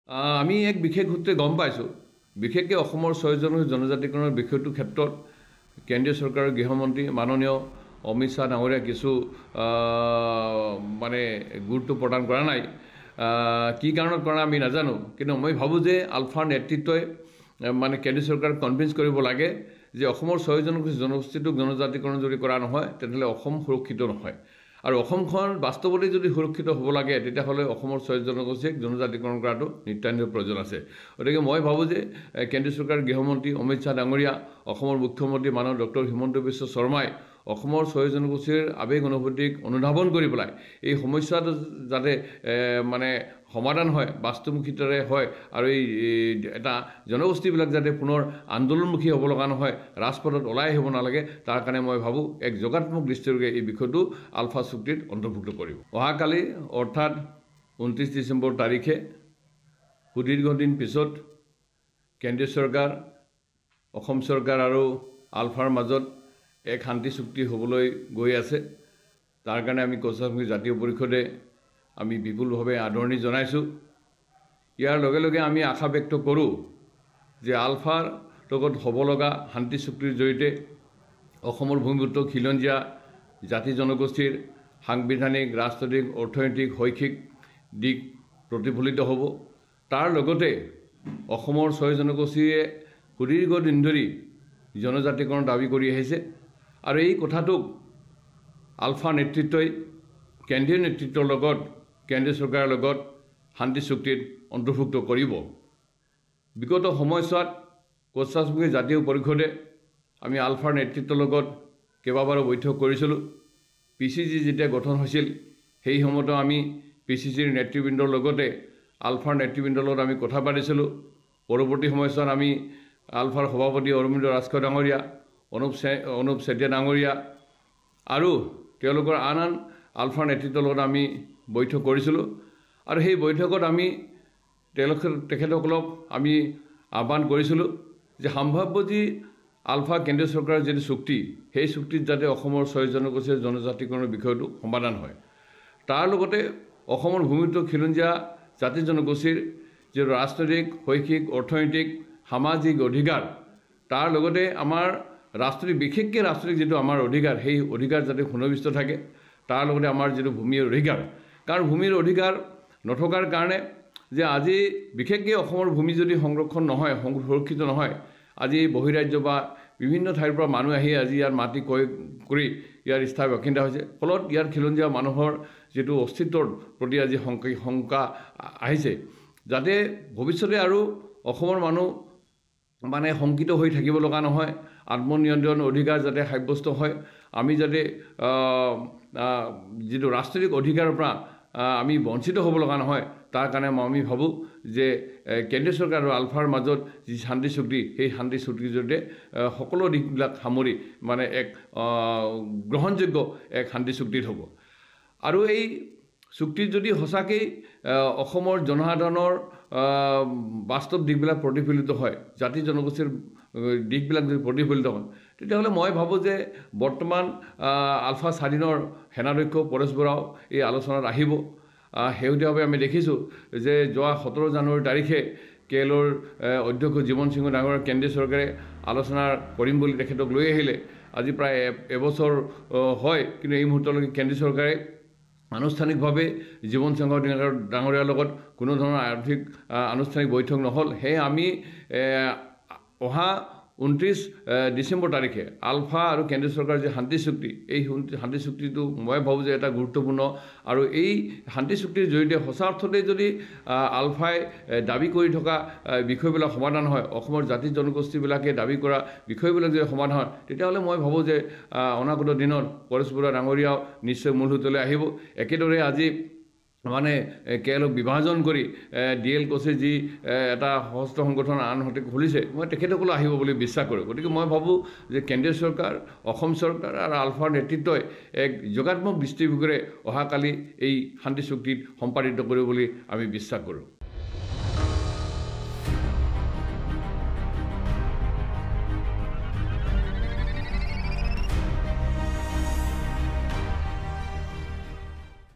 আমি এক বিশেষ সূত্ৰে গম পাইছোঁ, বিশেষকৈ অসমৰ ৬জন জনজাতিকৰণৰ বিষয়টোৰ ক্ষেত্ৰত কেন্দ্ৰীয় চৰকাৰৰ গৃহমন্ত্ৰী মাননীয় অমিত শ্বাহ ডাঙৰীয়া কিছু মানে গুৰুত্ব প্ৰদান কৰা নাই। কি কাৰণত কৰা আমি নাজানো, কিন্তু মই ভাবোঁ যে আলফাৰ নেতৃত্বই মানে কেন্দ্ৰীয় চৰকাৰক কনভিন্স কৰিব লাগে যে অসমৰ ৬জন জনগোষ্ঠীটোক জনজাতিকৰণ যদি কৰা নহয় তেতিয়াহ'লে অসম সুৰক্ষিত নহয়। আৰু অসমখন বাস্তৱতে যদি সুৰক্ষিত হ'ব লাগে তেতিয়াহ'লে অসমৰ ৬ জনগোষ্ঠীক জনজাতিকৰণ কৰাটো নিতান্ত প্ৰয়োজন আছে। গতিকে মই ভাবোঁ যে কেন্দ্ৰীয় চৰকাৰৰ গৃহমন্ত্ৰী অমিত শ্বাহ ডাঙৰীয়া, অসমৰ মুখ্যমন্ত্ৰী মাননীয় ডক্টৰ হিমন্ত বিশ্ব শৰ্মাই অসমৰ ৬ জনগোষ্ঠীৰ আৱেগ অনুভূতিক অনুধাৱন কৰি পেলাই এই সমস্যাটো যাতে মানে সমাধান হয়, বাস্তৱমুখিতাৰে হয়, আৰু এই এটা জনগোষ্ঠীবিলাক যাতে পুনৰ আন্দোলনমুখী হ'ব লগা নহয়, ৰাজপথত ওলাই আহিব নালাগে, তাৰ কাৰণে মই ভাবোঁ এক যোগাত্মক দৃষ্টিৰে এই বিষয়টো আলফা চুক্তিত অন্তৰ্ভুক্ত কৰিব। অহাকালি অৰ্থাৎ ২৯ ডিচেম্বৰ তাৰিখে সুদীৰ্ঘদিন পিছত কেন্দ্ৰীয় চৰকাৰ, অসম চৰকাৰ আৰু আলফাৰ মাজত এক শান্তি চুক্তি হ'বলৈ গৈ আছে। তাৰ কাৰণে আমি কোচামুখী জাতীয় পৰিষদে আমি বিপুলভাৱে আদৰণি জনাইছোঁ। ইয়াৰ লগে লগে আমি আশা ব্যক্ত কৰোঁ যে আলফাৰ লগত হ'ব লগা শান্তি চুক্তিৰ জৰিয়তে অসমৰ ভূমিপুত্ৰ খিলঞ্জীয়া জাতি জনগোষ্ঠীৰ সাংবিধানিক, ৰাজনৈতিক, অৰ্থনৈতিক, শৈক্ষিক দিশ প্ৰতিফলিত হ'ব। তাৰ লগতে অসমৰ ৬ জনগোষ্ঠীয়ে সুদীৰ্ঘদিন ধৰি জনজাতিকৰণ দাবী কৰি আহিছে, আৰু এই কথাটোক আলফা নেতৃত্বই কেন্দ্ৰীয় নেতৃত্বৰ লগত, কেন্দ্ৰীয় চৰকাৰৰ লগত শান্তি চুক্তিত অন্তৰ্ভুক্ত কৰিব। বিগত সময়ছোৱাত কোচামুখী জাতীয় পৰিষদে আমি আলফাৰ নেতৃত্বৰ লগত কেইবাবাৰো বৈঠক কৰিছিলোঁ। PCC যেতিয়া গঠন হৈছিল সেই সময়তো আমি PCCৰ নেতৃবৃন্দৰ লগতে আলফাৰ নেতৃবৃন্দৰ লগত আমি কথা পাতিছিলোঁ। পৰৱৰ্তী সময়ছোৱাত আমি আলফাৰ সভাপতি অৰবিন্দ ৰাজখোৱা ডাঙৰীয়া, অনুপ চেতিয়া ডাঙৰীয়া আৰু তেওঁলোকৰ আন আন আলফাৰ নেতৃত্বৰ লগত আমি বৈঠক কৰিছিলোঁ। আৰু সেই বৈঠকত আমি তেখেতসকলক আমি আহ্বান কৰিছিলোঁ যে সম্ভাৱ্য যি আলফা কেন্দ্ৰীয় চৰকাৰৰ যিটো চুক্তি, সেই চুক্তিত যাতে অসমৰ ৬ জনগোষ্ঠীৰ জনজাতিকৰণৰ বিষয়টো সমাধান হয়। তাৰ লগতে অসমৰ ভূমিপুত্ৰ খিলঞ্জীয়া জাতি জনগোষ্ঠীৰ যিটো ৰাজনৈতিক, শৈক্ষিক, অৰ্থনৈতিক, সামাজিক অধিকাৰ, তাৰ লগতে আমাৰ ৰাজনৈতিক, বিশেষকৈ ৰাজনৈতিক যিটো আমাৰ অধিকাৰ, সেই অধিকাৰ যাতে সুনিৰ্দিষ্ট থাকে। তাৰ লগতে আমাৰ যিটো ভূমিৰ অধিকাৰ, কাৰণ ভূমিৰ অধিকাৰ নথকাৰ কাৰণে যে আজি বিশেষকৈ অসমৰ ভূমি যদি সংৰক্ষণ নহয়, সুৰক্ষিত নহয়, আজি বহিৰাজ্য বা বিভিন্ন ঠাইৰ পৰা মানুহ আহি আজি ইয়াৰ মাটি ক্ৰয় কৰি ইয়াৰ স্থায়ী বাসিন্দা হৈছে। ফলত ইয়াৰ খিলঞ্জীয়া মানুহৰ যিটো অস্তিত্বৰ প্ৰতি আজি শংকা আহিছে, যাতে ভৱিষ্যতে আৰু অসমৰ মানুহ মানে শংকিত হৈ থাকিব লগা নহয়, আত্মনিয়ন্ত্ৰণ অধিকাৰ যাতে সাব্যস্ত হয়, আমি যাতে যিটো ৰাজনৈতিক অধিকাৰৰ পৰা আমি বঞ্চিত হ'ব লগা নহয়, তাৰ কাৰণে আমি ভাবোঁ যে কেন্দ্ৰীয় চৰকাৰ আৰু আলফাৰ মাজত যি শান্তি চুক্তি, সেই শান্তি চুক্তিৰ জৰিয়তে সকলো দিশবিলাক সামৰি মানে এক গ্ৰহণযোগ্য এক শান্তি চুক্তিত হ'ব। আৰু এই চুক্তিত যদি সঁচাকেই অসমৰ জনসাধাৰণৰ বাস্তৱ দিশবিলাক প্ৰতিফলিত হয়, জাতি জনগোষ্ঠীৰ দিশবিলাক যদি প্ৰতিফলিত হয়, তেতিয়াহ'লে মই ভাবোঁ যে বৰ্তমান আলফা স্বাধীনৰ সেনাধ্যক্ষ পৰেশ বৰাও এই আলোচনাত আহিব। শেহতীয়াভাৱে আমি দেখিছোঁ যে যোৱা 17 জানুৱাৰী তাৰিখে KLৰ অধ্যক্ষ জীৱন সিংহ ডাঙৰীয়া কেন্দ্ৰীয় চৰকাৰে আলোচনা কৰিম বুলি তেখেতক লৈ আহিলে। আজি প্ৰায় এবছৰ হয়, কিন্তু এই মুহূৰ্তলৈকে কেন্দ্ৰীয় চৰকাৰে আনুষ্ঠানিকভাৱে জীৱন সিংহ ডাঙৰীয়াৰ লগত কোনো ধৰণৰ আনুষ্ঠানিক বৈঠক নহ'ল। সেয়ে আমি অহা 29 ডিচেম্বৰ তাৰিখে আলফা আৰু কেন্দ্ৰীয় চৰকাৰৰ যি শান্তি চুক্তি, এই শান্তি চুক্তিটো মই ভাবোঁ যে এটা গুৰুত্বপূৰ্ণ, আৰু এই শান্তি চুক্তিৰ জৰিয়তে সঁচা অৰ্থতে যদি আলফাই দাবী কৰি থকা বিষয়বিলাক সমাধান হয়, অসমৰ জাতি জনগোষ্ঠীবিলাকে দাবী কৰা বিষয়বিলাক যদি সমাধান হয়, তেতিয়াহ'লে মই ভাবোঁ যে অনাগত দিনত পৰেশ বৰা ডাঙৰীয়াও নিশ্চয় মূল সুঁতলৈ আহিব। একেদৰে আজি মানে KLক বিভাজন কৰি DL কোচে যি এটা সশস্ত্ৰ সংগঠন আনহাতে খুলিছে, মই তেখেতসকলো আহিব বুলি বিশ্বাস কৰোঁ। গতিকে মই ভাবোঁ যে কেন্দ্ৰীয় চৰকাৰ, অসম চৰকাৰ আৰু আলফাৰ নেতৃত্বই এক যোগাত্মক দৃষ্টিভংগীৰে অহাকালি এই শান্তি চুক্তিত সম্পাদিত কৰিব বুলি আমি বিশ্বাস কৰোঁ।